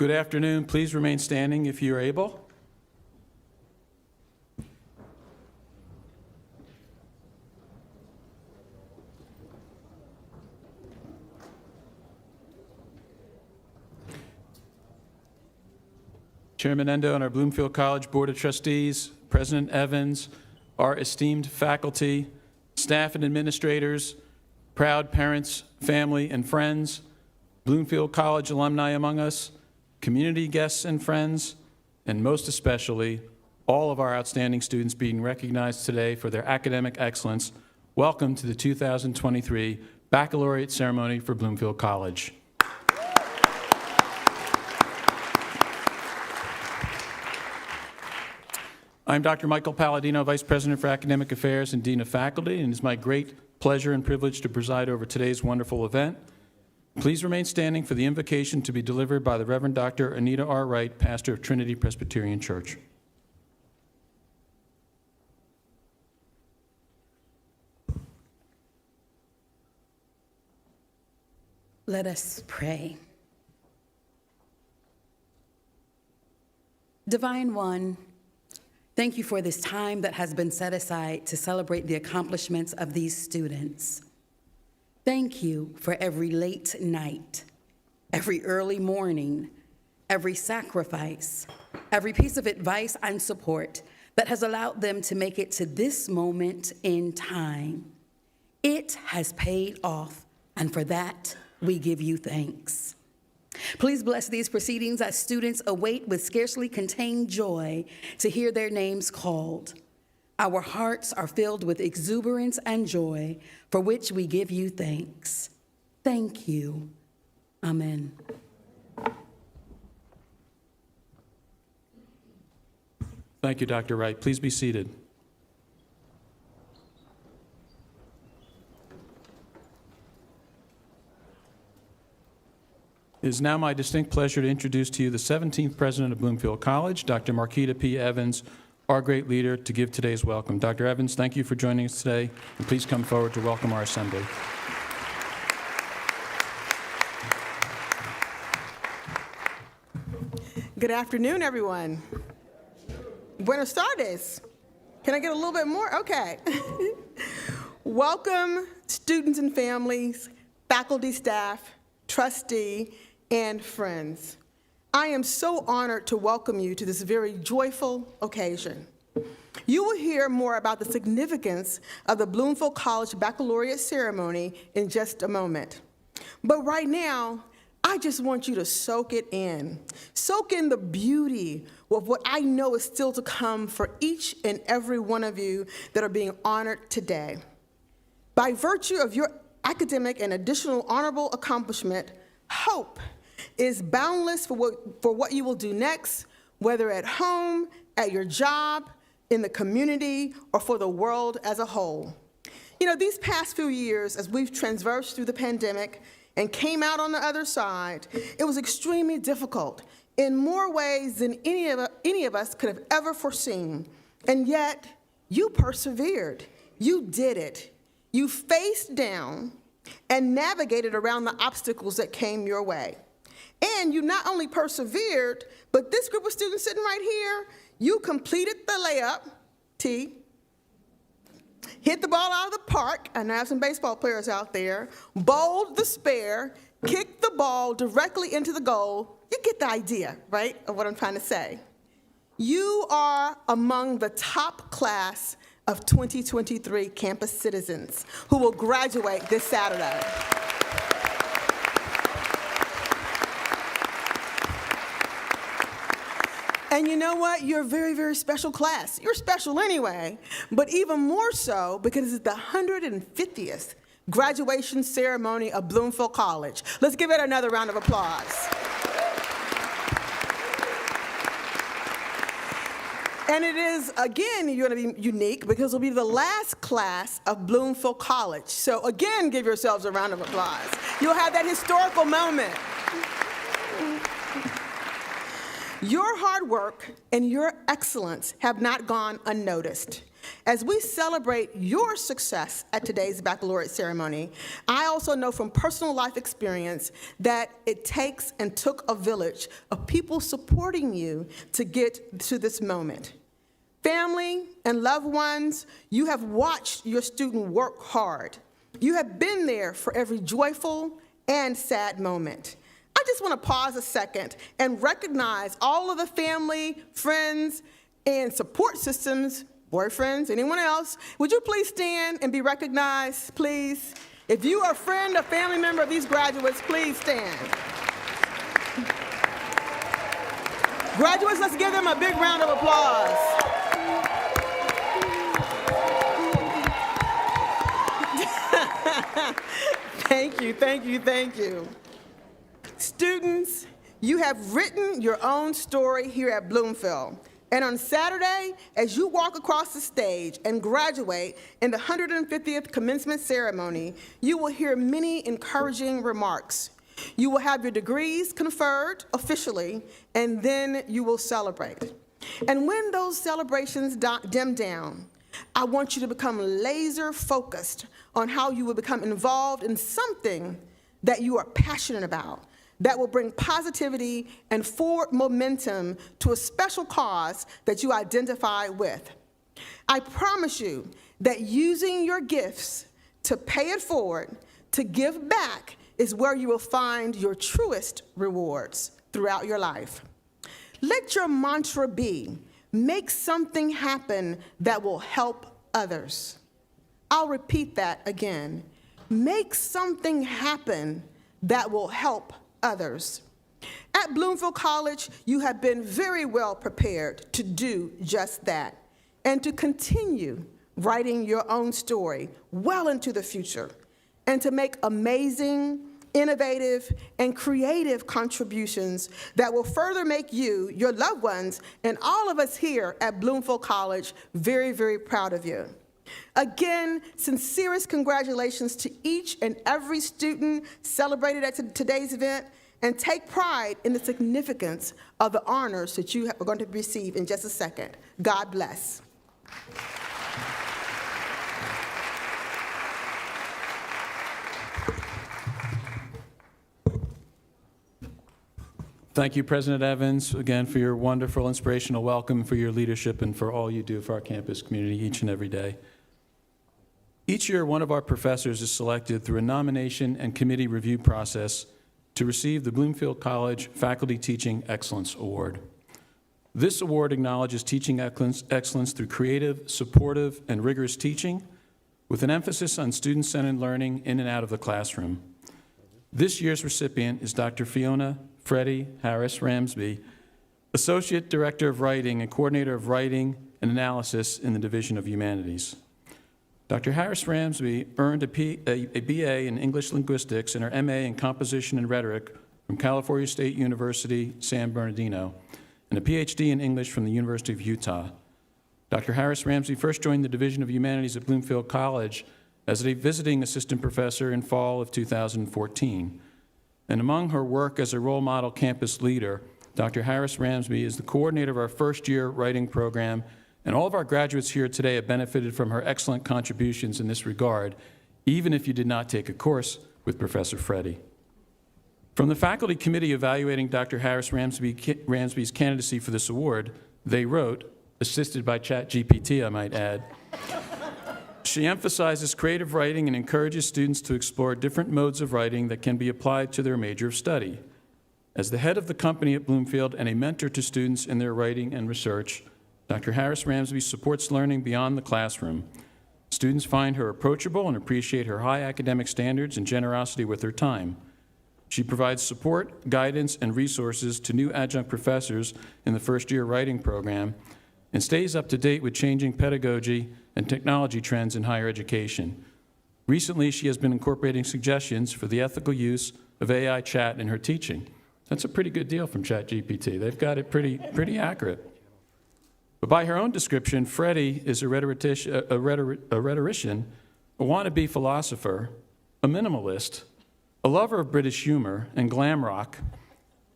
Good afternoon. Please remain standing if you are able. Chairman Endo and our Bloomfield College Board of Trustees, President Evans, our esteemed faculty, staff and administrators, proud parents, family, and friends, Bloomfield College alumni among us, community guests and friends, and most especially, all of our outstanding students being recognized today for their academic excellence. Welcome to the 2023 Baccalaureate Ceremony for Bloomfield College. I'm Dr. Michael Palladino, Vice President for Academic Affairs and Dean of Faculty, and it's my great pleasure and privilege to preside over today's wonderful event. Please remain standing for the invocation to be delivered by the Reverend Dr. Anita R. Wright, pastor of Trinity Presbyterian Church. Let us pray. Divine One, thank you for this time that has been set aside to celebrate the accomplishments of these students. Thank you for every late night, every early morning, every sacrifice, every piece of advice and support that has allowed them to make it to this moment in time. It has paid off, and for that, we give you thanks. Please bless these proceedings as students await with scarcely contained joy to hear their names called. Our hearts are filled with exuberance and joy, for which we give you thanks. Thank you. Amen. Thank you, Dr. Wright. Please be seated. It is now my distinct pleasure to introduce to you the 17th President of Bloomfield College, Dr. Marquita P. Evans, our great leader, to give today's welcome. Dr. Evans, thank you for joining us today, and please come forward to welcome our assembly. Good afternoon, everyone. Buenos tardes. Can I get a little bit more? Okay. Welcome, students and families, faculty, staff, trustee, and friends. I am so honored to welcome you to this very joyful occasion. You will hear more about the significance of the Bloomfield College Baccalaureate ceremony in just a moment. But right now, I just want you to soak it in. Soak in the beauty of what I know is still to come for each and every one of you that are being honored today. By virtue of your academic and additional honorable accomplishment, hope is boundless for what you will do next, whether at home, at your job, in the community, or for the world as a whole. You know, these past few years, as we've traversed through the pandemic and came out on the other side, it was extremely difficult in more ways than any of us could have ever foreseen. And yet, you persevered. You did it. You faced down and navigated around the obstacles that came your way. And you not only persevered, but this group of students sitting right here, you completed the layup, T, hit the ball out of the park, and I have some baseball players out there, bowled the spare, kicked the ball directly into the goal. You get the idea, right, of what I'm trying to say. You are among the top class of 2023 campus citizens who will graduate this Saturday. And you know what? You're a very, very special class. You're special anyway, but even more so because it's the 150th graduation ceremony of Bloomfield College. Let's give it another round of applause. And it is, again, you're going to be unique because it'll be the last class of Bloomfield College. So again, give yourselves a round of applause. You'll have that historical moment. Your hard work and your excellence have not gone unnoticed. As we celebrate your success at today's baccalaureate ceremony, I also know from personal life experience that it takes and took a village of people supporting you to get to this moment. Family and loved ones, you have watched your student work hard. You have been there for every joyful and sad moment. I just want to pause a second and recognize all of the family, friends, and support systems, boyfriends, anyone else. Would you please stand and be recognized, please? If you are a friend or family member of these graduates, please stand. Graduates, let's give them a big round of applause. Thank you, thank you, thank you. Students, you have written your own story here at Bloomfield. And on Saturday, as you walk across the stage and graduate in the 150th commencement ceremony, you will hear many encouraging remarks. You will have your degrees conferred officially, and then you will celebrate. And when those celebrations dim down, I want you to become laser focused on how you will become involved in something that you are passionate about, that will bring positivity and forward momentum to a special cause that you identify with. I promise you that using your gifts to pay it forward, to give back, is where you will find your truest rewards throughout your life. Let your mantra be, make something happen that will help others. I'll repeat that again. Make something happen that will help others. At Bloomfield College, you have been very well prepared to do just that and to continue writing your own story well into the future and to make amazing, innovative, and creative contributions that will further make you, your loved ones, and all of us here at Bloomfield College very, very proud of you. Again, sincerest congratulations to each and every student celebrated at today's event, and take pride in the significance of the honors that you are going to receive in just a second. God bless. Thank you, President Evans, again, for your wonderful, inspirational welcome, for your leadership, and for all you do for our campus community each and every day. Each year, one of our professors is selected through a nomination and committee review process to receive the Bloomfield College Faculty Teaching Excellence Award. This award acknowledges teaching excellence through creative, supportive, and rigorous teaching, with an emphasis on student-centered learning in and out of the classroom. This year's recipient is Dr. Fiona Freddie Harris Ramsby, Associate Director of Writing and Coordinator of Writing and Analysis in the Division of Humanities. Dr. Harris Ramsby earned a BA in English Linguistics and her MA in Composition and Rhetoric from California State University, San Bernardino, and a PhD in English from the University of Utah. Dr. Harris Ramsby first joined the Division of Humanities at Bloomfield College as a visiting assistant professor in fall of 2014. And among her work as a role model campus leader, Dr. Harris Ramsby is the coordinator of our first-year writing program, and all of our graduates here today have benefited from her excellent contributions in this regard, even if you did not take a course with Professor Freddie. From the faculty committee evaluating Dr. Harris Ramsby's candidacy for this award, they wrote, assisted by ChatGPT, I might add, she emphasizes creative writing and encourages students to explore different modes of writing that can be applied to their major of study. As the head of the company at Bloomfield and a mentor to students in their writing and research, Dr. Harris Ramsby supports learning beyond the classroom. Students find her approachable and appreciate her high academic standards and generosity with her time. She provides support, guidance, and resources to new adjunct professors in the first-year writing program and stays up to date with changing pedagogy and technology trends in higher education. Recently, she has been incorporating suggestions for the ethical use of AI chat in her teaching. That's a pretty good deal from ChatGPT. They've got it pretty accurate. But by her own description, Freddie is a rhetorician, a wannabe philosopher, a minimalist, a lover of British humor and glam rock,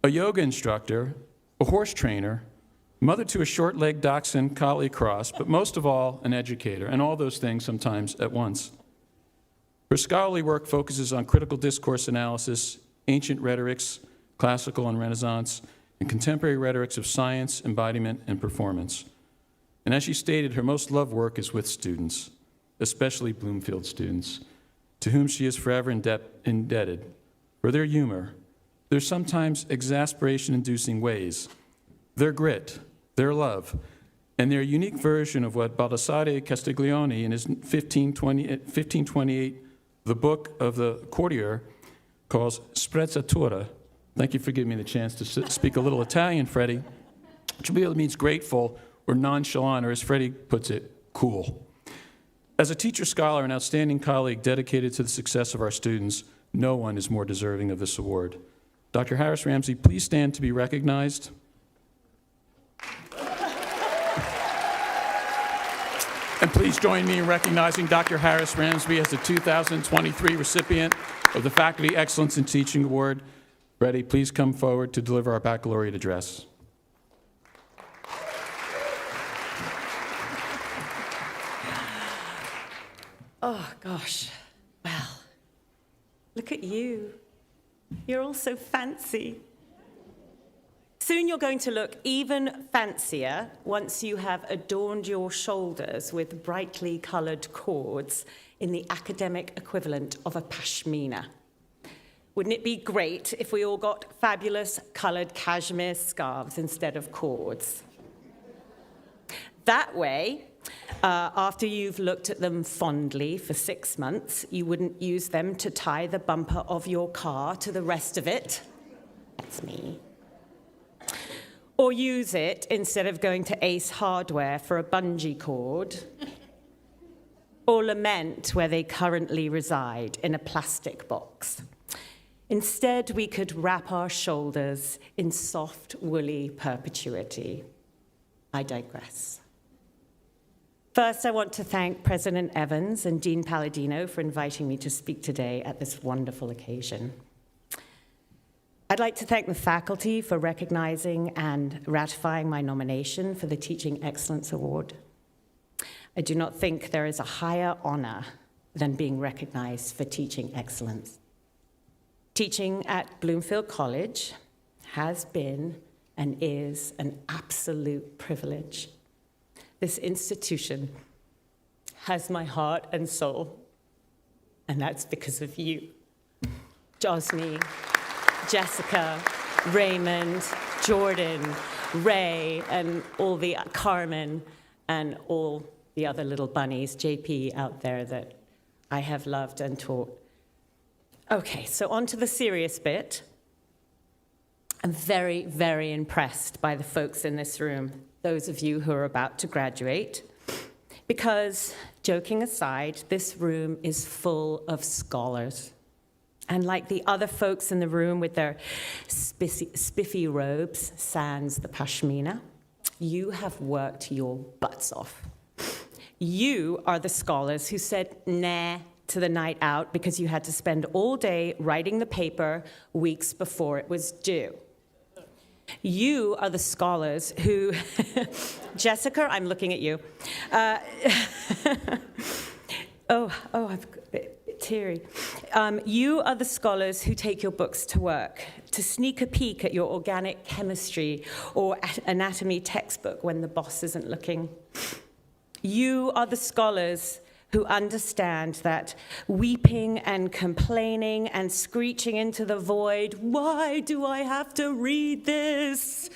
a yoga instructor, a horse trainer, mother to a short-legged dachshund collie cross, but most of all, an educator, and all those things sometimes at once. Her scholarly work focuses on critical discourse analysis, ancient rhetorics, classical and Renaissance, and contemporary rhetorics of science, embodiment, and performance. And as she stated, her most loved work is with students, especially Bloomfield students, to whom she is forever indebted for their humor, their sometimes exasperation-inducing ways, their grit, their love, and their unique version of what Baldassare Castiglione in his 1528, the book of the courtier, calls sprezzatura. Thank you for giving me the chance to speak a little Italian, Freddie, which really means grateful or nonchalant, or as Freddie puts it, cool. As a teacher, scholar, and outstanding colleague dedicated to the success of our students, no one is more deserving of this award. Dr. Harris Ramsey, please stand to be recognized. And please join me in recognizing Dr. Harris Ramsey as the 2023 recipient of the Faculty Excellence in Teaching Award. Freddie, please come forward to deliver our baccalaureate address. Oh, gosh. Well, look at you. You're all so fancy. Soon you're going to look even fancier once you have adorned your shoulders with brightly colored cords in the academic equivalent of a pashmina. Wouldn't it be great if we all got fabulous colored cashmere scarves instead of cords? That way, after you've looked at them fondly for 6 months, you wouldn't use them to tie the bumper of your car to the rest of it. That's me. Or use it instead of going to Ace Hardware for a bungee cord. Or lament where they currently reside in a plastic box. Instead, we could wrap our shoulders in soft, woolly perpetuity. I digress. First, I want to thank President Evans and Dean Palladino for inviting me to speak today at this wonderful occasion. I'd like to thank the faculty for recognizing and ratifying my nomination for the Teaching Excellence Award. I do not think there is a higher honor than being recognized for teaching excellence. Teaching at Bloomfield College has been and is an absolute privilege. This institution has my heart and soul, and that's because of you. Josny, Jessica, Raymond, Jordan, Ray, and all the Carmen, and all the other little bunnies, JP out there that I have loved and taught. Okay, so on to the serious bit. I'm very, very impressed by the folks in this room, those of you who are about to graduate, because, joking aside, this room is full of scholars. And like the other folks in the room with their spiffy robes, sans the pashmina, you have worked your butts off. You are the scholars who said nah to the night out because you had to spend all day writing the paper weeks before it was due. You are the scholars who, Jessica, I'm looking at you. I'm teary. You are the scholars who take your books to work, to sneak a peek at your organic chemistry or anatomy textbook when the boss isn't looking. You are the scholars who understand that weeping and complaining and screeching into the void, why do I have to read this,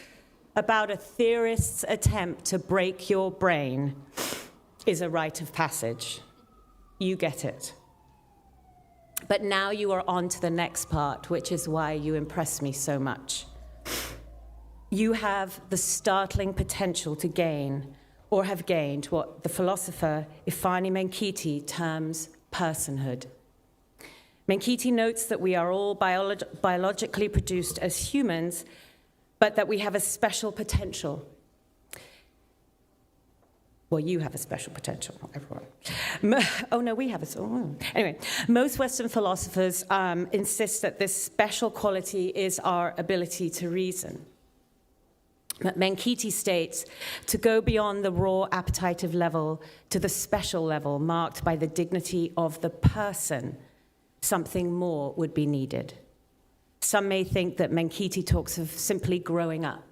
about a theorist's attempt to break your brain is a rite of passage. You get it. But now you are on to the next part, which is why you impress me so much. You have the startling potential to gain, or have gained, what the philosopher Ifani Menkitti terms personhood. Menkitti notes that we are all biologically produced as humans, but that we have a special potential. Well, you have a special potential, not everyone. Oh, no, we have a... Anyway, most Western philosophers insist that this special quality is our ability to reason. But Menkiti states, to go beyond the raw appetitive level to the special level marked by the dignity of the person, something more would be needed. Some may think that Menkiti talks of simply growing up,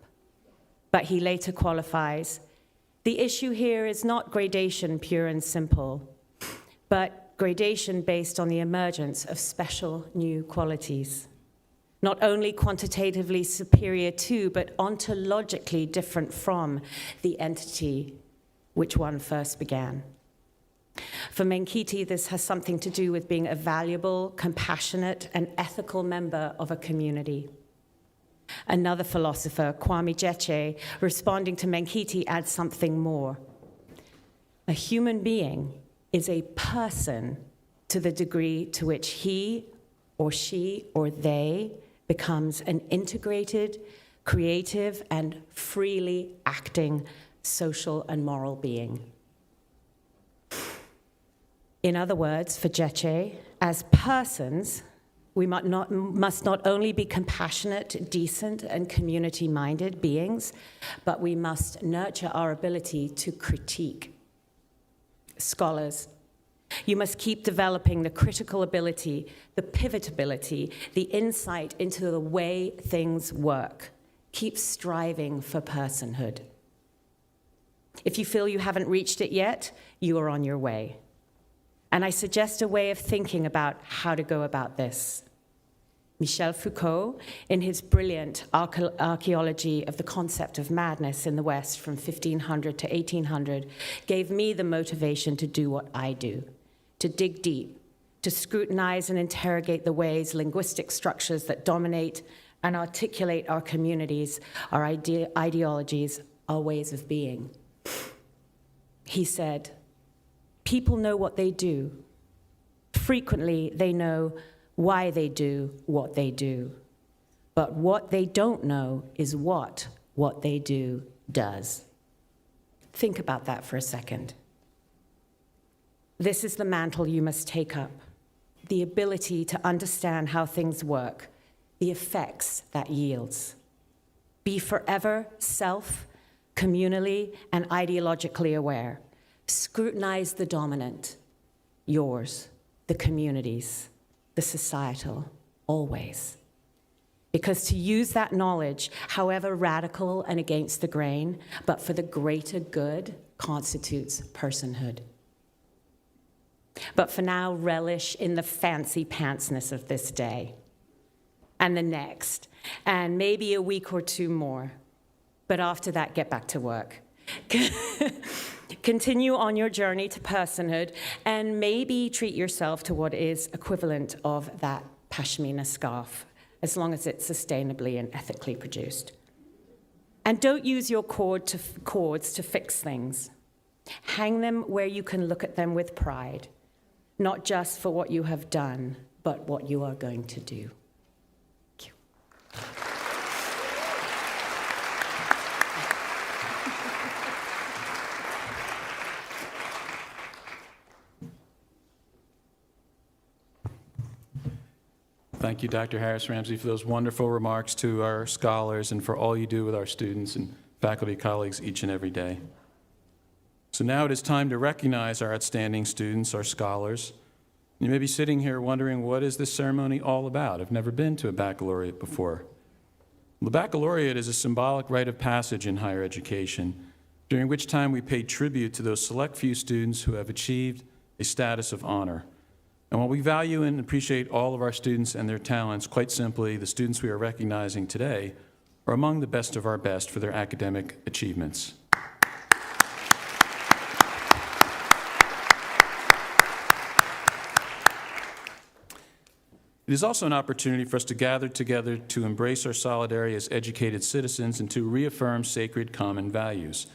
but he later qualifies, the issue here is not gradation pure and simple, but gradation based on the emergence of special new qualities. Not only quantitatively superior to, but ontologically different from the entity which one first began. For Menkiti, this has something to do with being a valuable, compassionate, and ethical member of a community. Another philosopher, Kwame Gyekye, responding to Menkiti, adds something more. A human being is a person to the degree to which he or she or they becomes an integrated, creative, and freely acting social and moral being. In other words, for Gyekye, as persons, we must not only be compassionate, decent, and community-minded beings, but we must nurture our ability to critique. Scholars, you must keep developing the critical ability, the pivotability, the insight into the way things work. Keep striving for personhood. If you feel you haven't reached it yet, you are on your way. And I suggest a way of thinking about how to go about this. Michel Foucault, in his brilliant archaeology of the concept of madness in the West from 1500 to 1800, gave me the motivation to do what I do, to dig deep, to scrutinize and interrogate the ways linguistic structures that dominate and articulate our communities, our ideologies, our ways of being. He said, people know what they do. Frequently, they know why they do what they do. But what they don't know is what they do does. Think about that for a second. This is the mantle you must take up, the ability to understand how things work, the effects that yields. Be forever self, communally, and ideologically aware. Scrutinize the dominant, yours, the communities, the societal, always. Because to use that knowledge, however radical and against the grain, but for the greater good, constitutes personhood. But for now, relish in the fancy pantsness of this day, and the next, and maybe a week or two more. But after that, get back to work. Continue on your journey to personhood, and maybe treat yourself to what is equivalent of that pashmina scarf, as long as it's sustainably and ethically produced. And don't use your cords to fix things. Hang them where you can look at them with pride, not just for what you have done, but what you are going to do. Thank you. Thank you, Dr. Harris Ramsey, for those wonderful remarks to our scholars and for all you do with our students and faculty colleagues each and every day. So now it is time to recognize our outstanding students, our scholars. You may be sitting here wondering, what is this ceremony all about? I've never been to a baccalaureate before. The baccalaureate is a symbolic rite of passage in higher education, during which time we pay tribute to those select few students who have achieved a status of honor. And while we value and appreciate all of our students and their talents, quite simply, the students we are recognizing today are among the best of our best for their academic achievements. It is also an opportunity for us to gather together to embrace our solidarity as educated citizens and to reaffirm sacred common values.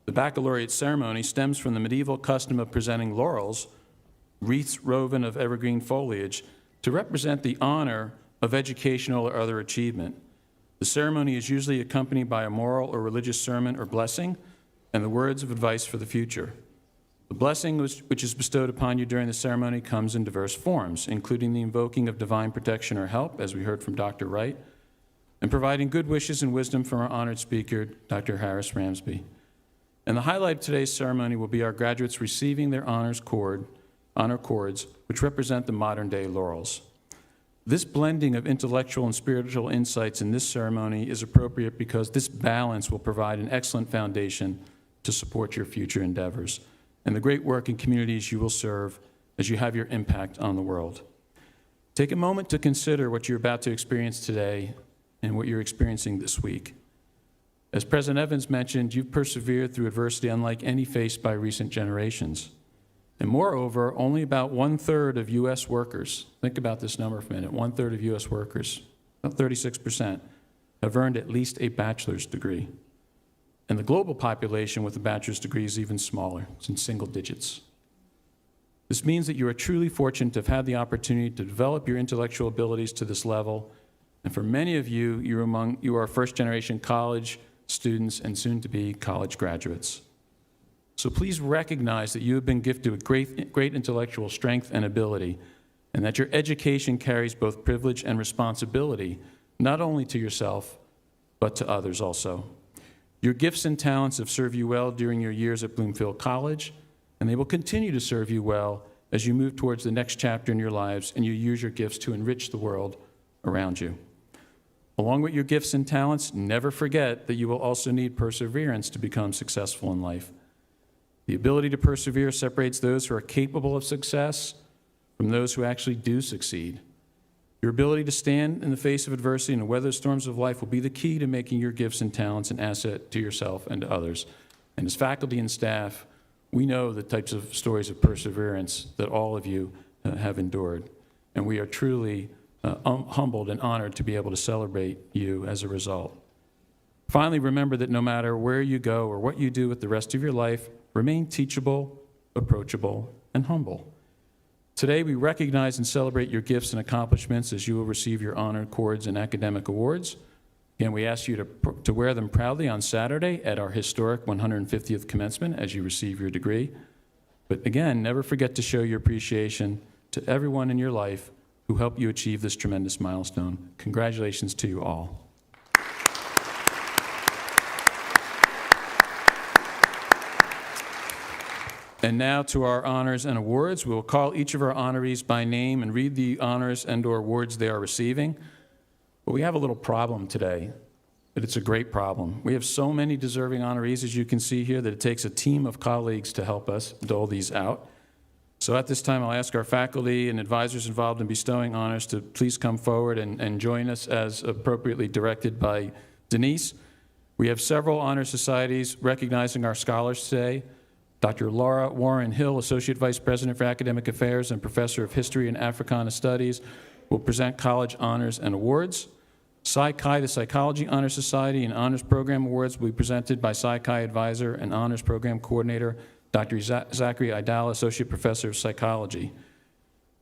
The baccalaureate ceremony stems from the medieval custom of presenting laurels, wreaths woven of evergreen foliage, to represent the honor of educational or other achievement. The ceremony is usually accompanied by a moral or religious sermon or blessing and the words of advice for the future. The blessing which is bestowed upon you during the ceremony comes in diverse forms, including the invoking of divine protection or help, as we heard from Dr. Wright, and providing good wishes and wisdom from our honored speaker, Dr. Harris Ramsby. And the highlight of today's ceremony will be our graduates receiving their honor cords, which represent the modern-day laurels. This blending of intellectual and spiritual insights in this ceremony is appropriate because this balance will provide an excellent foundation to support your future endeavors and the great work and communities you will serve as you have your impact on the world. Take a moment to consider what you're about to experience today and what you're experiencing this week. As President Evans mentioned, you've persevered through adversity unlike any faced by recent generations. And moreover, only about 1/3 of U.S. workers, think about this number for a minute, 1/3 of U.S. workers, about 36%, have earned at least a bachelor's degree. And the global population with a bachelor's degree is even smaller, it's in single digits. This means that you are truly fortunate to have had the opportunity to develop your intellectual abilities to this level. And for many of you, you are first-generation college students and soon-to-be college graduates. So please recognize that you have been gifted with great intellectual strength and ability, and that your education carries both privilege and responsibility, not only to yourself, but to others also. Your gifts and talents have served you well during your years at Bloomfield College, and they will continue to serve you well as you move towards the next chapter in your lives and you use your gifts to enrich the world around you. Along with your gifts and talents, never forget that you will also need perseverance to become successful in life. The ability to persevere separates those who are capable of success from those who actually do succeed. Your ability to stand in the face of adversity and weather the storms of life will be the key to making your gifts and talents an asset to yourself and to others. And as faculty and staff, we know the types of stories of perseverance that all of you have endured. And we are truly humbled and honored to be able to celebrate you as a result. Finally, remember that no matter where you go or what you do with the rest of your life, remain teachable, approachable, and humble. Today, we recognize and celebrate your gifts and accomplishments as you will receive your honor cords and academic awards. Again, we ask you to wear them proudly on Saturday at our historic 150th commencement as you receive your degree. But again, never forget to show your appreciation to everyone in your life who helped you achieve this tremendous milestone. Congratulations to you all. And now to our honors and awards. We will call each of our honorees by name and read the honors and/or awards they are receiving. But we have a little problem today, but it's a great problem. We have so many deserving honorees, as you can see here, that it takes a team of colleagues to help us dole these out. So at this time, I'll ask our faculty and advisors involved in bestowing honors to please come forward and join us as appropriately directed by Denise. We have several honor societies recognizing our scholars today. Dr. Laura Warren Hill, Associate Vice President for Academic Affairs and Professor of History and Africana Studies, will present college honors and awards. Psi Chi, the Psychology Honor Society and Honors Program Awards will be presented by Psi Chi Advisor and Honors Program Coordinator, Dr. Zachary Idala, Associate Professor of Psychology.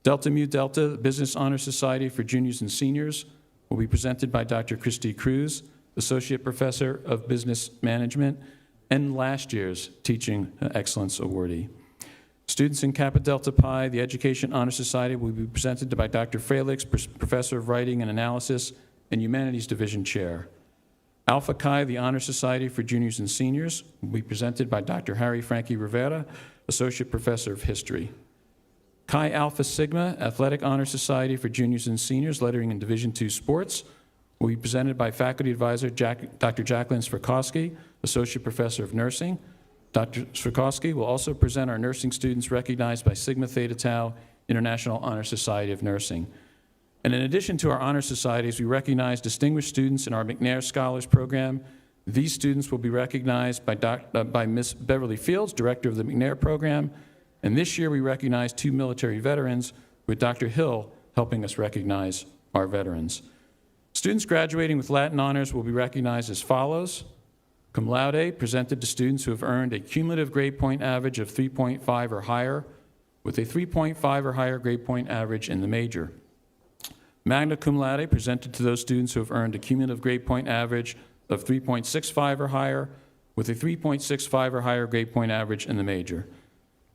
Delta Mu Delta, the Business Honor Society for Juniors and Seniors, will be presented by Dr. Christy Cruz, Associate Professor of Business Management, and last year's Teaching Excellence Awardee. Students in Kappa Delta Pi, the Education Honor Society, will be presented by Dr. Felix, Professor of Writing and Analysis and Humanities Division Chair. Alpha Chi, the Honor Society for Juniors and Seniors, will be presented by Dr. Harry Frankie Rivera, Associate Professor of History. Chi Alpha Sigma, Athletic Honor Society for Juniors and Seniors, Lettering in Division II Sports, will be presented by Faculty Advisor Dr. Jacqueline Svirkowski, Associate Professor of Nursing. Dr. Svirkowski will also present our nursing students recognized by Sigma Theta Tau International Honor Society of Nursing. And in addition to our honor societies, we recognize distinguished students in our McNair Scholars Program. These students will be recognized by Ms. Beverly Fields, Director of the McNair Program. And this year we recognize 2 military veterans, with Dr. Hill helping us recognize our veterans. Students graduating with Latin honors will be recognized as follows. Cum laude, presented to students who have earned a cumulative grade point average of 3.5 or higher, with a 3.5 or higher grade point average in the major. Magna cum laude, presented to those students who have earned a cumulative grade point average of 3.65 or higher, with a 3.65 or higher grade point average in the major.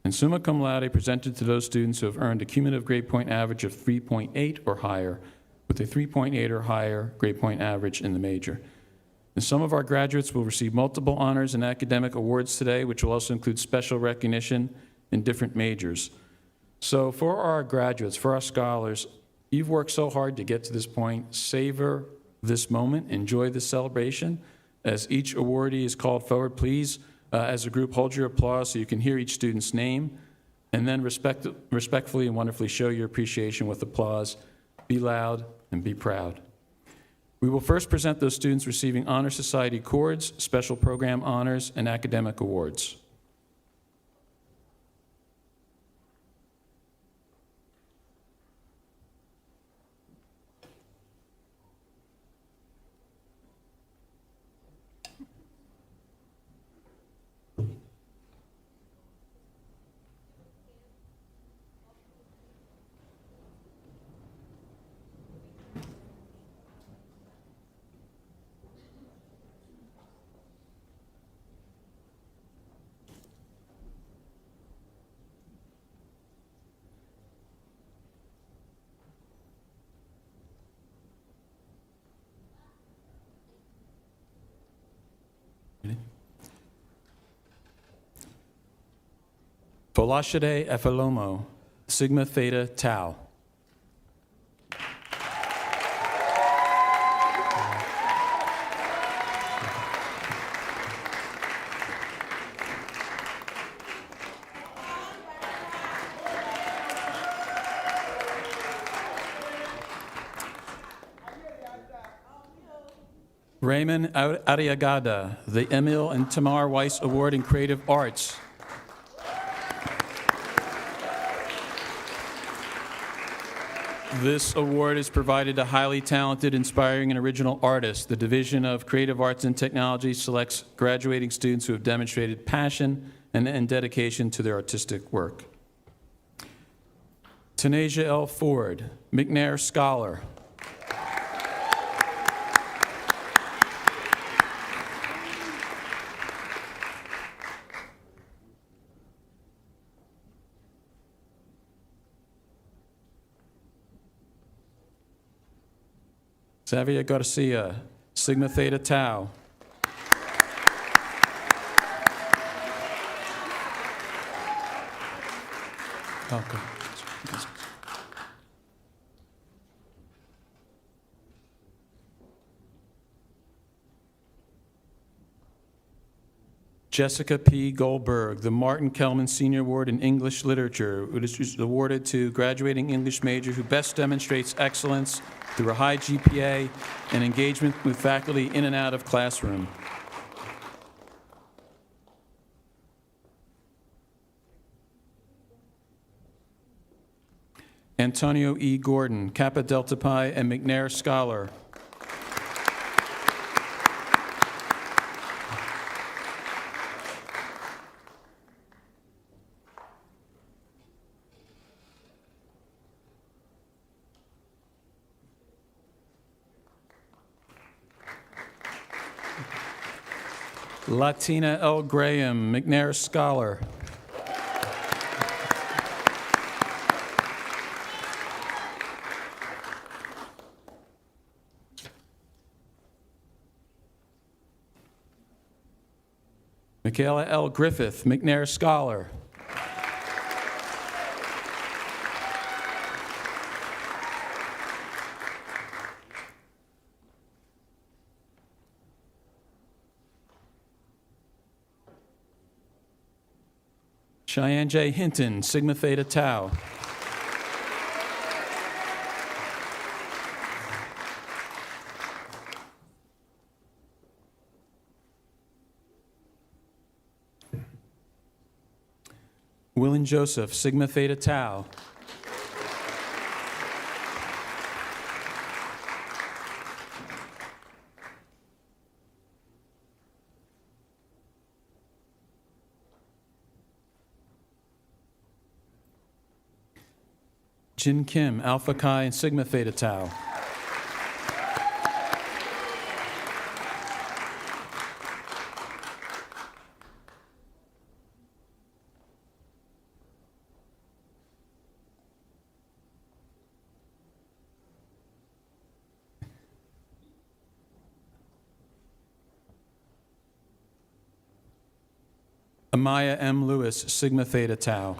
And summa cum laude, presented to those students who have earned a cumulative grade point average of 3.8 or higher, with a 3.8 or higher grade point average in the major. And some of our graduates will receive multiple honors and academic awards today, which will also include special recognition in different majors. So for our graduates, for our scholars, you've worked so hard to get to this point. Savor this moment, enjoy this celebration. As each awardee is called forward, please, as a group, hold your applause so you can hear each student's name, and then respectfully and wonderfully show your appreciation with applause. Be loud and be proud. We will first present those students receiving Honor Society cords, special program honors, and academic awards. Folashade Efalomo, Sigma Theta Tau. Raymond Ariagada, the Emil and Tamar Weiss Award in Creative Arts. This award is provided to highly talented, inspiring, and original artists. The Division of Creative Arts and Technology selects graduating students who have demonstrated passion and dedication to their artistic work. Tanasia L. Ford, McNair Scholar. Xavier Garcia, Sigma Theta Tau. Okay. Jessica P. Goldberg, the Martin Kellman Senior Award in English Literature. It is awarded to graduating English major who best demonstrates excellence through a high GPA and engagement with faculty in and out of classroom. Antonio E. Gordon, Kappa Delta Pi and McNair Scholar. Latina L. Graham, McNair Scholar. Michaela L. Griffith, McNair Scholar. Cheyenne J. Hinton, Sigma Theta Tau. Willen Joseph, Sigma Theta Tau. Jin Kim, Alpha Chi and Sigma Theta Tau. Amaya M. Lewis, Sigma Theta Tau.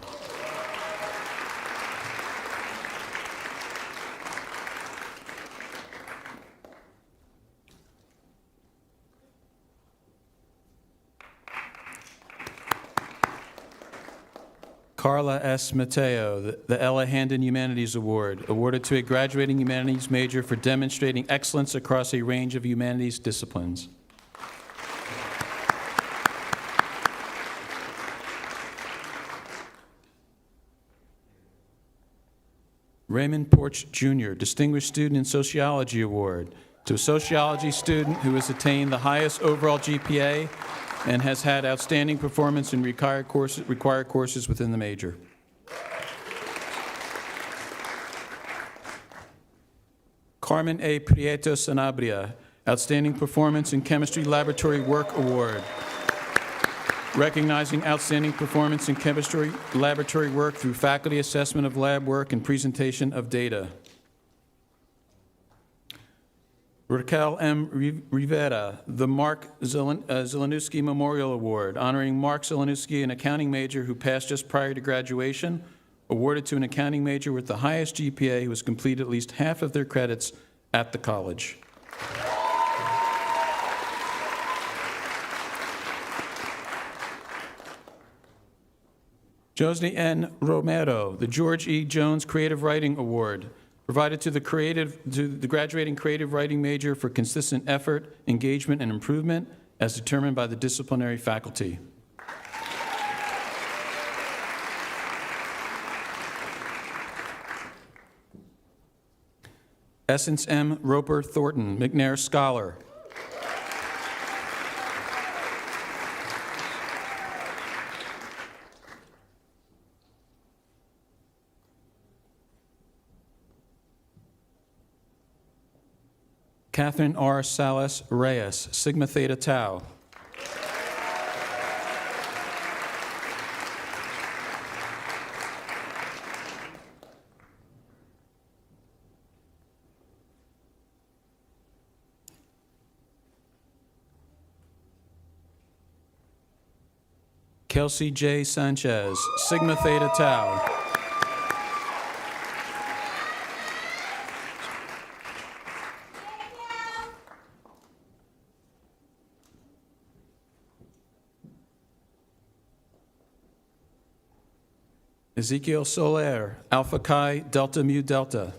Carla S. Mateo, the Ella Handon Humanities Award, awarded to a graduating humanities major for demonstrating excellence across a range of humanities disciplines. Raymond Porch Jr., Distinguished Student in Sociology Award, to a sociology student who has attained the highest overall GPA and has had outstanding performance in required courses within the major. Carmen A. Prieto Sanabria, Outstanding Performance in Chemistry Laboratory Work Award, recognizing outstanding performance in chemistry laboratory work through faculty assessment of lab work and presentation of data. Raquel M. Rivera, the Mark Zielinowski Memorial Award, honoring Mark Zielinowski, an accounting major who passed just prior to graduation, awarded to an accounting major with the highest GPA who has completed at least half of their credits at the college. Josny N. Romero, the George E. Jones Creative Writing Award, provided to the graduating creative writing major for consistent effort, engagement, and improvement as determined by the disciplinary faculty. Essence M. Roper Thornton, McNair Scholar. Catherine R. Salas Reyes, Sigma Theta Tau. Kelsey J. Sanchez, Sigma Theta Tau. Ezekiel Soler, Alpha Chi Delta Mu Delta.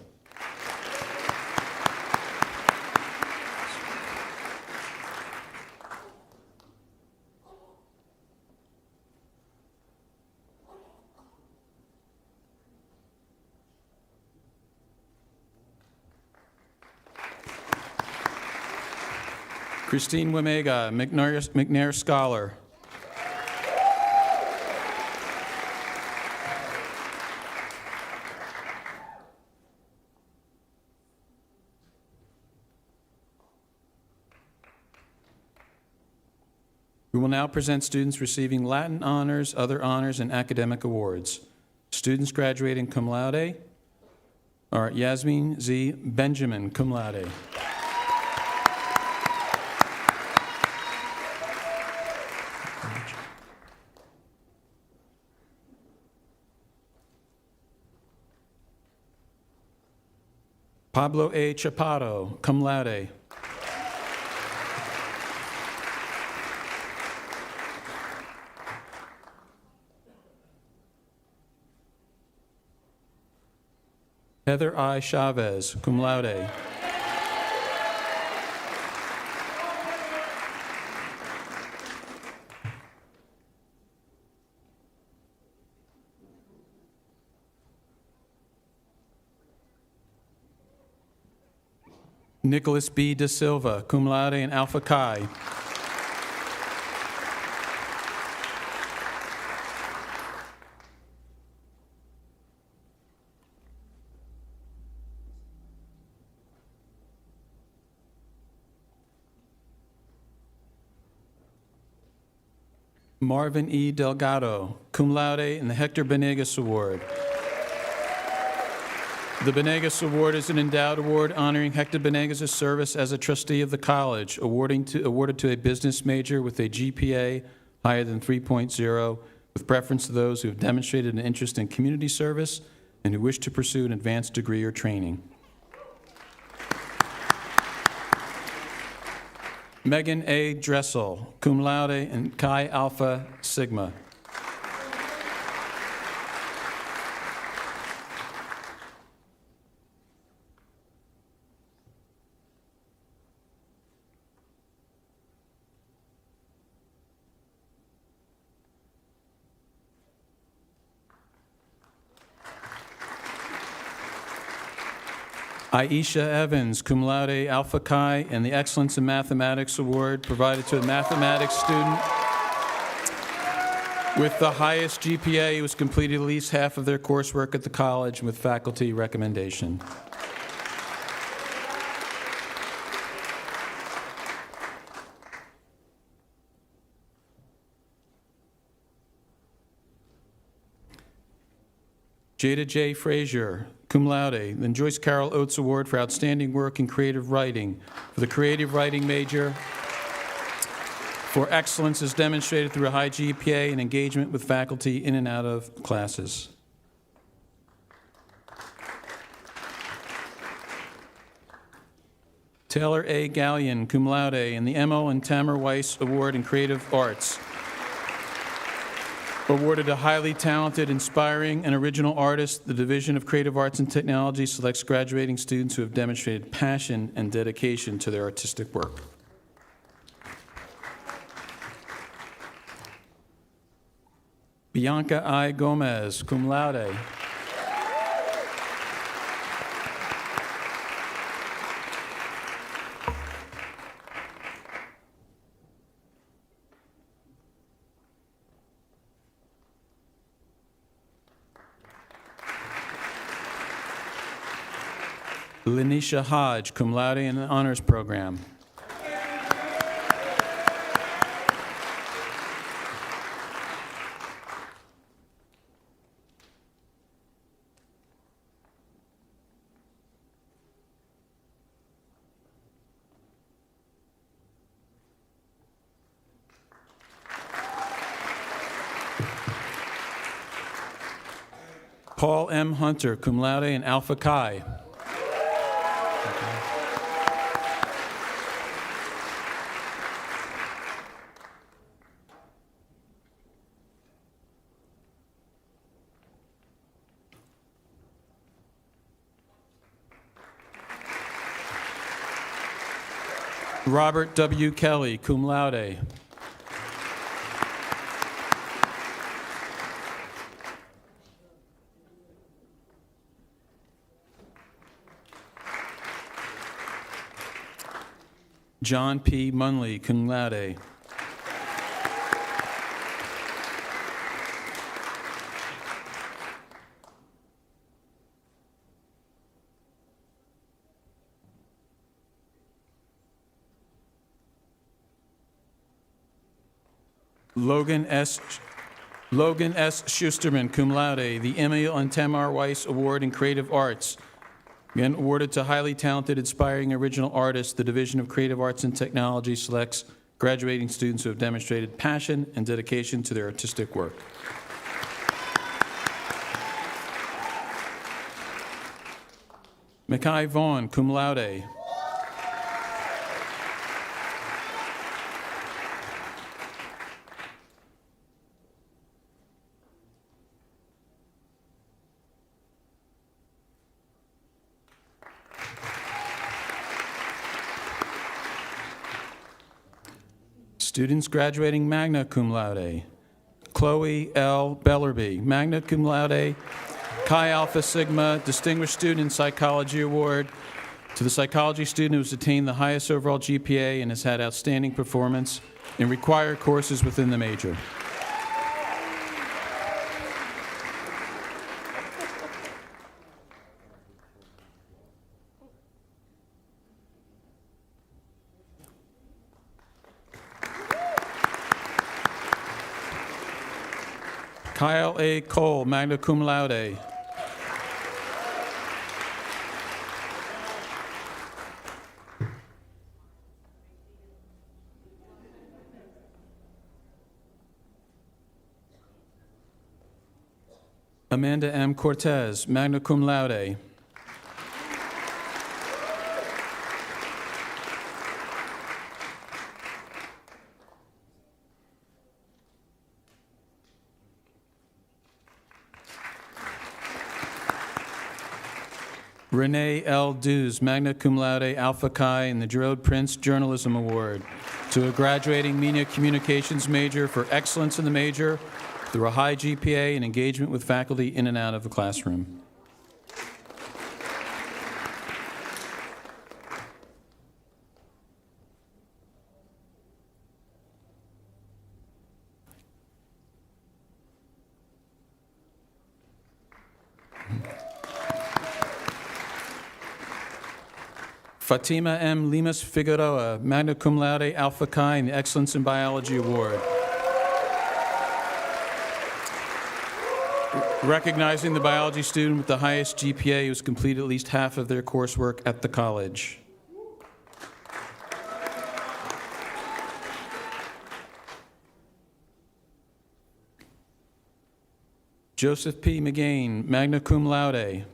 Christine Wimega, McNair Scholar. We will now present students receiving Latin honors, other honors, and academic awards. Students graduating cum laude are Yasmin Z. Benjamin, cum laude. Pablo A. Chaparro, cum laude. Heather I. Chavez, cum laude. Nicholas B. Da Silva, cum laude and Alpha Chi. Marvin E. Delgado, cum laude, and the Hector Benegas Award. The Benegas Award is an endowed award honoring Hector Benegas' service as a trustee of the college, awarded to a business major with a GPA higher than 3.0, with preference to those who have demonstrated an interest in community service and who wish to pursue an advanced degree or training. Megan A. Dressel, cum laude and Chi Alpha Sigma. Aisha Evans, cum laude Alpha Chi, and the Excellence in Mathematics Award provided to a mathematics student with the highest GPA who has completed at least half of their coursework at the college with faculty recommendation. Jada J. Frazier, cum laude, the Joyce Carol Oates Award for Outstanding Work in Creative Writing for the Creative Writing major for excellence as demonstrated through a high GPA and engagement with faculty in and out of classes. Taylor A. Gallion, cum laude, and the Emil and Tamara Weiss Award in Creative Arts, awarded to highly talented, inspiring, and original artist. The Division of Creative Arts and Technology selects graduating students who have demonstrated passion and dedication to their artistic work. Bianca I. Gomez, cum laude. Lanisha Hodge, cum laude in the honors program. Paul M. Hunter, cum laude in Alpha Chi. Robert W. Kelly, cum laude. John P. Munley, cum laude. Logan S. Schusterman, cum laude, the Emil and Tamar Weiss Award in Creative Arts. Again, awarded to highly talented, inspiring, original artists. The Division of Creative Arts and Technology selects graduating students who have demonstrated passion and dedication to their artistic work. Mackay Vaughn, cum laude. Students graduating magna cum laude. Chloe L. Bellerby, magna cum laude, Chi Alpha Sigma, Distinguished Student in Psychology Award to the psychology student who has attained the highest overall GPA and has had outstanding performance in required courses within the major. Kyle A. Cole, magna cum laude. Amanda M. Cortez, magna cum laude. Renee L. Dews, magna cum laude, Alpha Chi, in the Gerard Prince Journalism Award to a graduating media communications major for excellence in the major through a high GPA and engagement with faculty in and out of the classroom. Fatima M. Limas Figueroa, magna cum laude, Alpha Chi, in the Excellence in Biology Award. Recognizing the biology student with the highest GPA who's completed at least half of their coursework at the college. Joseph P. McGain, magna cum laude.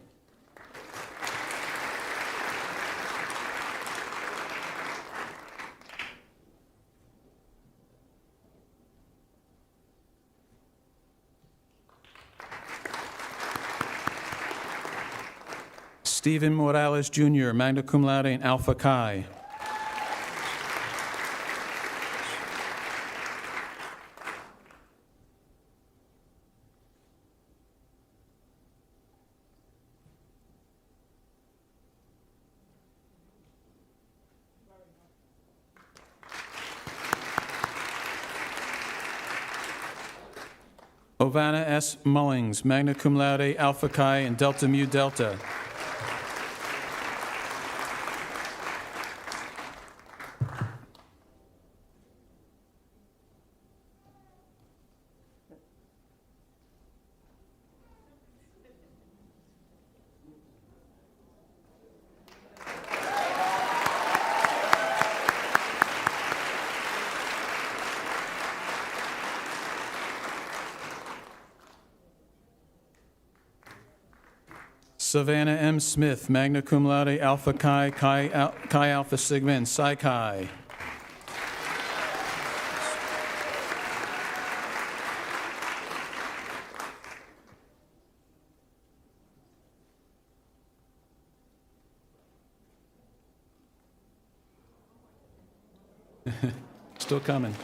Stephen Morales Jr., magna cum laude and Alpha Chi. Ovana S. Mullings, magna cum laude, Alpha Chi, and Delta Mu Delta. Savannah M. Smith, magna cum laude, Alpha Chi, Chi Alpha Sigma, and Psi Chi. Still coming.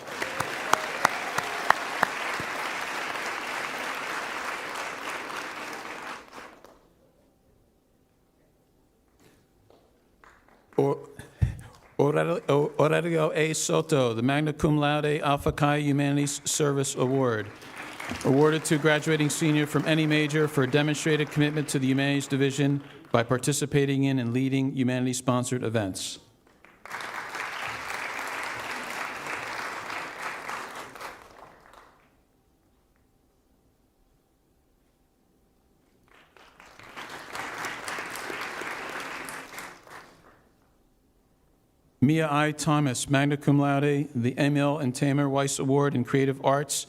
Aurelio A. Soto, the magna cum laude, Alpha Chi Humanities Service Award, awarded to graduating senior from any major for demonstrated commitment to the Humanities Division by participating in and leading humanities-sponsored events. Mia I. Thomas, magna cum laude, the Emil and Tamer Weiss Award in Creative Arts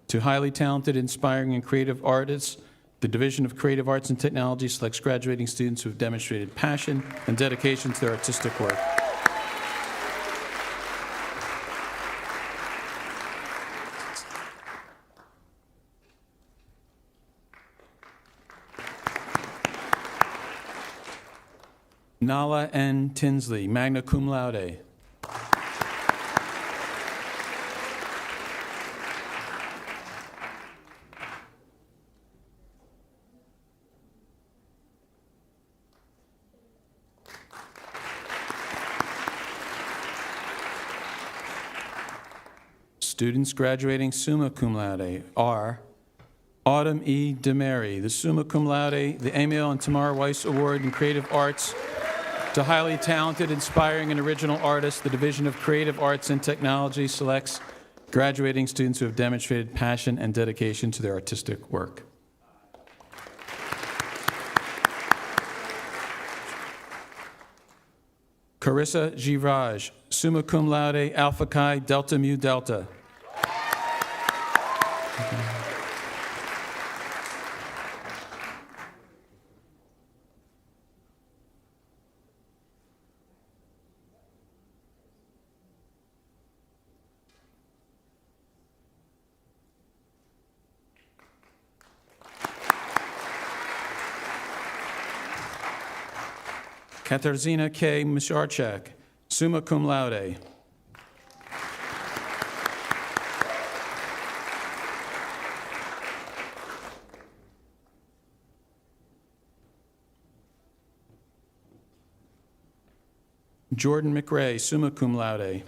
to highly talented, inspiring, and creative artists. The Division of Creative Arts and Technology selects graduating students who have demonstrated passion and dedication to their artistic work. Nala N. Tinsley, magna cum laude. Students graduating summa cum laude are Autumn E. DeMary, the summa cum laude, the Emil and Tamara Weiss Award in Creative Arts to highly talented, inspiring, and original artists. The Division of Creative Arts and Technology selects graduating students who have demonstrated passion and dedication to their artistic work. Carissa Giraj, summa cum laude, Alpha Chi, Delta Mu Delta. Katarzyna K. Misharchak, summa cum laude. Jordan McRae, summa cum laude.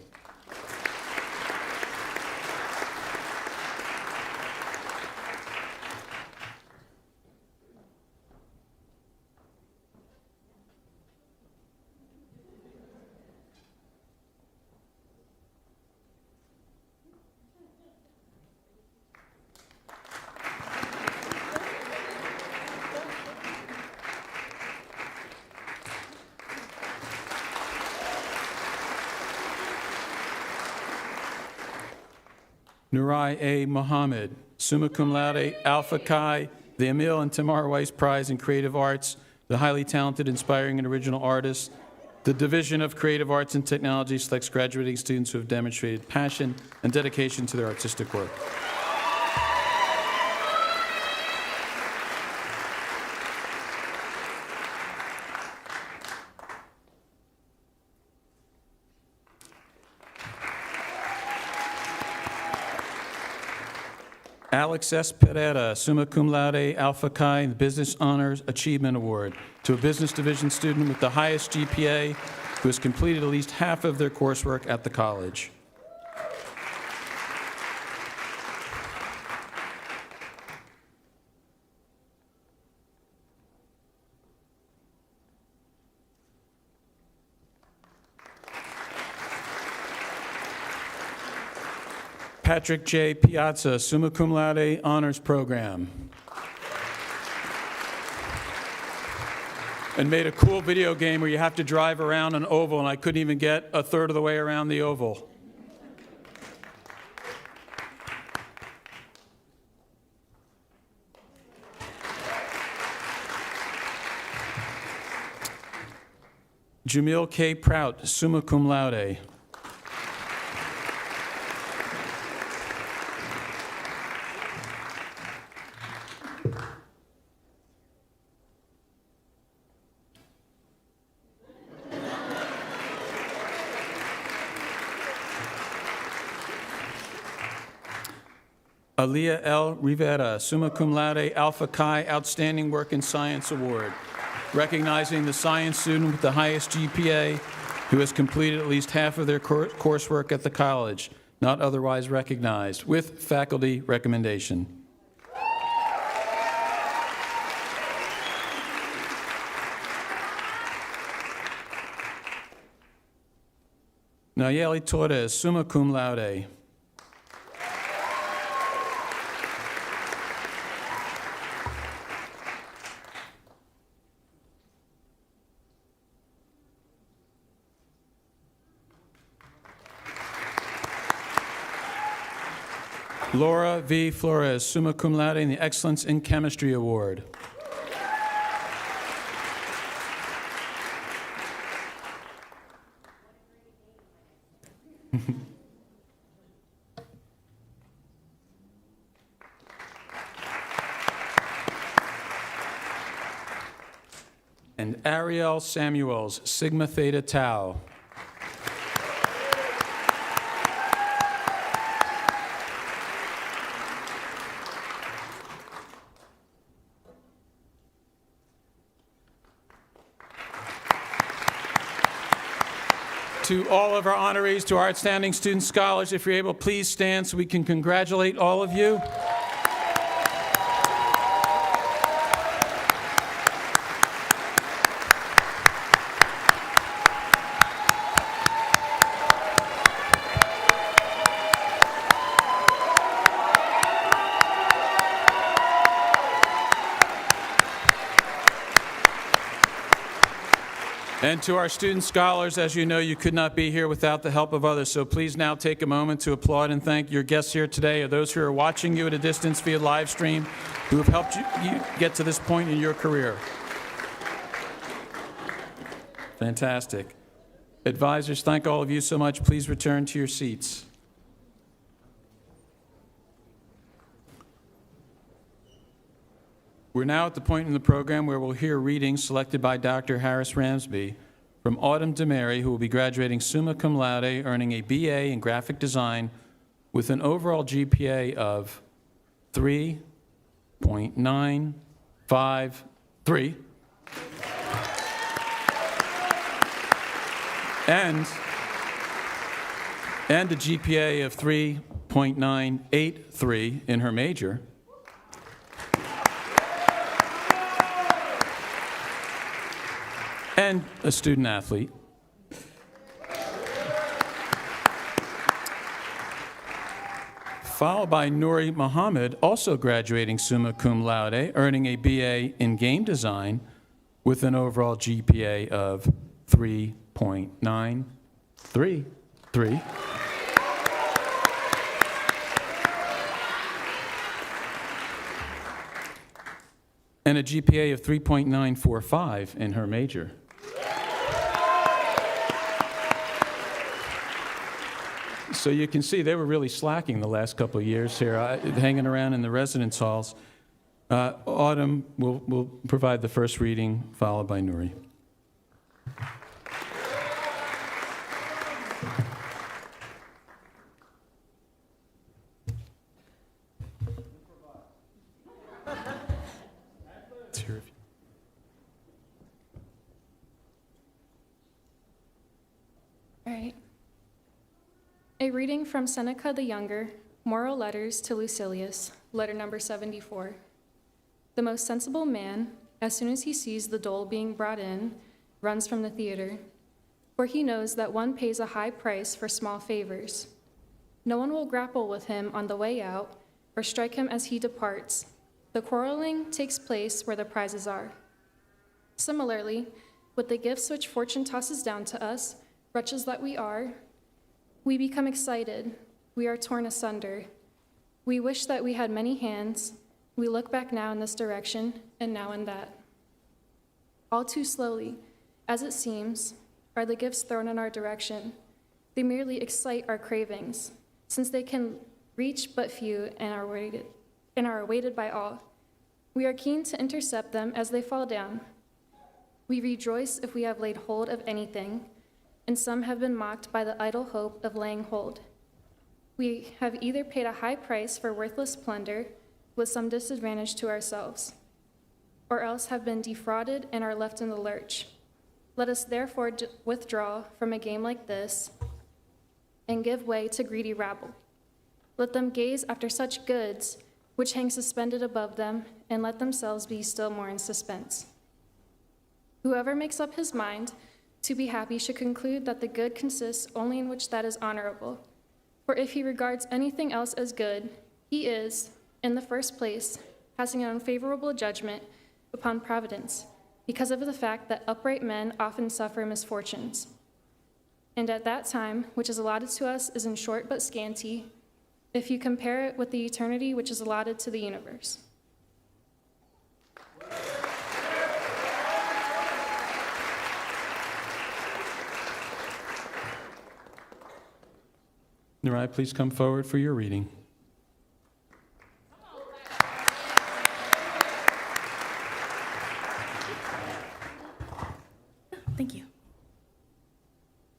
Nurai A. Mohammed, summa cum laude, Alpha Chi, the Emil and Tamar Weiss Prize in Creative Arts, the highly talented, inspiring, and original artist. The Division of Creative Arts and Technology selects graduating students who have demonstrated passion and dedication to their artistic work. Alex S. Pereira, summa cum laude, Alpha Chi, the Business Honors Achievement Award, to a Business Division student with the highest GPA who has completed at least half of their coursework at the college. Patrick J. Piazza, summa cum laude, honors program. And made a cool video game where you have to drive around an oval, and I couldn't even get a third of the way around the oval. Jamil K. Prout, summa cum laude. Aliyah L. Rivera, summa cum laude, Alpha Chi, Outstanding Work in Science Award, recognizing the science student with the highest GPA who has completed at least half of their coursework at the college, not otherwise recognized, with faculty recommendation. Nayeli Torres, summa cum laude. Laura V. Flores, summa cum laude, in the Excellence in Chemistry Award. And Ariel Samuels, Sigma Theta Tau. To all of our honorees, to our outstanding student scholars, if you're able, please stand so we can congratulate all of you. And to our student scholars, as you know, you could not be here without the help of others, so please now take a moment to applaud and thank your guests here today, or those who are watching you at a distance via live stream, who have helped you get to this point in your career. Fantastic. Advisors, thank all of you so much. Please return to your seats. We're now at the point in the program where we'll hear readings selected by Dr. Harris Ramsby from Autumn DeMary, who will be graduating summa cum laude, earning a BA in graphic design with an overall GPA of 3.953 and a GPA of 3.983 in her major. And a student athlete. Followed by Nouri Mohammed, also graduating summa cum laude, earning a BA in game design with an overall GPA of 3.933. And a GPA of 3.945 in her major. So you can see they were really slacking the last couple of years here, hanging around in the residence halls. Autumn will provide the first reading, followed by Nouri. It's here if you- All right. A reading from Seneca the Younger, Moral Letters to Lucilius, letter number 74. The most sensible man, as soon as he sees the dole being brought in, runs from the theater, for he knows that one pays a high price for small favors. No one will grapple with him on the way out or strike him as he departs. The quarreling takes place where the prizes are. Similarly, with the gifts which fortune tosses down to us, wretches that we are, we become excited, we are torn asunder. We wish that we had many hands, we look back now in this direction and now in that. All too slowly, as it seems, are the gifts thrown in our direction. They merely excite our cravings, since they can reach but few and are awaited by all. We are keen to intercept them as they fall down. We rejoice if we have laid hold of anything, and some have been mocked by the idle hope of laying hold. We have either paid a high price for worthless plunder with some disadvantage to ourselves, or else have been defrauded and are left in the lurch. Let us therefore withdraw from a game like this and give way to greedy rabble. Let them gaze after such goods which hang suspended above them, and let themselves be still more in suspense. Whoever makes up his mind to be happy should conclude that the good consists only in which that is honorable. For if he regards anything else as good, he is, in the first place, passing an unfavorable judgment upon providence, because of the fact that upright men often suffer misfortunes. And at that time, which is allotted to us is in short but scanty, if you compare it with the eternity which is allotted to the universe. Nurai, please come forward for your reading. Thank you.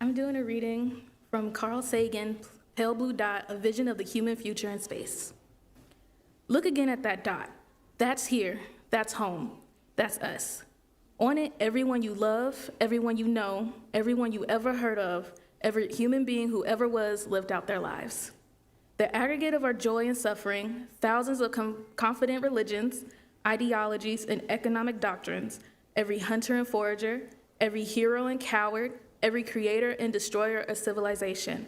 I'm doing a reading from Carl Sagan, Pale Blue Dot, A Vision of the Human Future in Space. Look again at that dot. That's here. That's home. That's us. On it, everyone you love, everyone you know, everyone you ever heard of, every human being who ever was lived out their lives. The aggregate of our joy and suffering, thousands of confident religions, ideologies, and economic doctrines, every hunter and forager, every hero and coward, every creator and destroyer of civilization,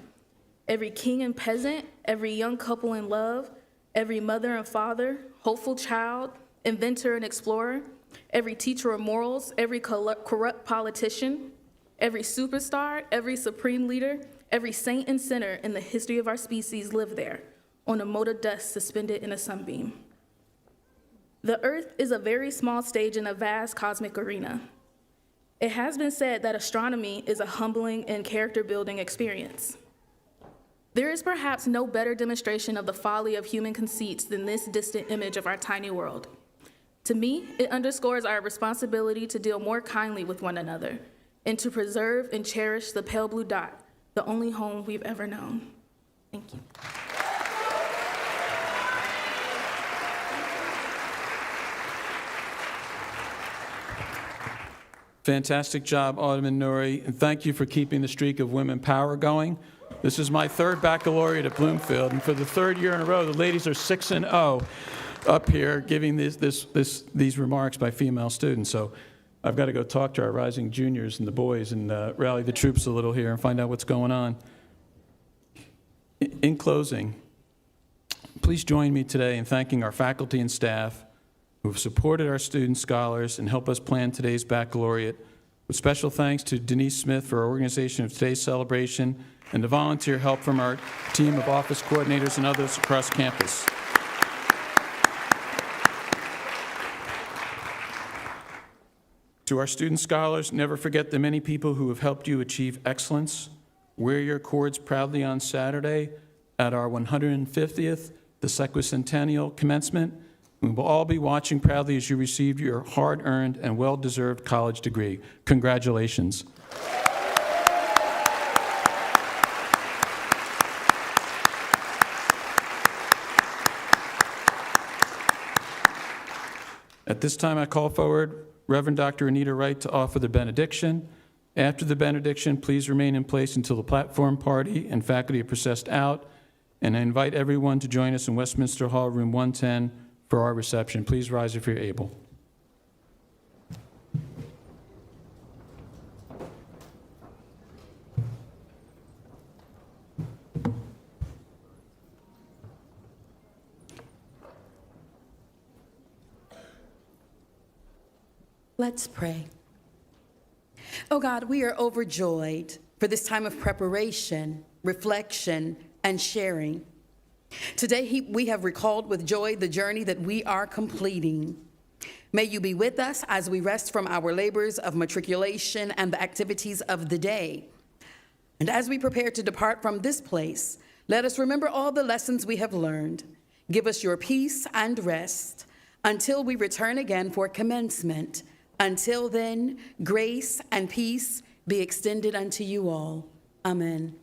every king and peasant, every young couple in love, every mother and father, hopeful child, inventor and explorer, every teacher of morals, every corrupt politician, every superstar, every supreme leader, every saint and sinner in the history of our species live there, on a mote of dust suspended in a sunbeam. The Earth is a very small stage in a vast cosmic arena. It has been said that astronomy is a humbling and character-building experience. There is perhaps no better demonstration of the folly of human conceits than this distant image of our tiny world. To me, it underscores our responsibility to deal more kindly with one another, and to preserve and cherish the pale blue dot, the only home we've ever known. Thank you. Fantastic job, Alderman Nuri, and thank you for keeping the streak of women power going. This is my third baccalaureate at Bloomfield, and for the third year in a row, the ladies are 6-0 up here giving these remarks by female students. So I've got to go talk to our rising juniors and the boys and rally the troops a little here and find out what's going on. In closing, please join me today in thanking our faculty and staff who have supported our student scholars and help us plan today's baccalaureate. With special thanks to Denise Smith for our organization of today's celebration and the volunteer help from our team of office coordinators and others across campus. To our student scholars, never forget the many people who have helped you achieve excellence. Wear your cords proudly on Saturday at our 150th, the sesquicentennial commencement. We will all be watching proudly as you receive your hard-earned and well-deserved college degree. Congratulations. At this time, I call forward Reverend Dr. Anita Wright to offer the benediction. After the benediction, please remain in place until the platform party and faculty are processed out. And I invite everyone to join us in Westminster Hall, room 110, for our reception. Please rise if you're able. Let's pray. Oh God, we are overjoyed for this time of preparation, reflection, and sharing. Today, we have recalled with joy the journey that we are completing. May you be with us as we rest from our labors of matriculation and the activities of the day. And as we prepare to depart from this place, let us remember all the lessons we have learned. Give us your peace and rest until we return again for commencement. Until then, grace and peace be extended unto you all. Amen.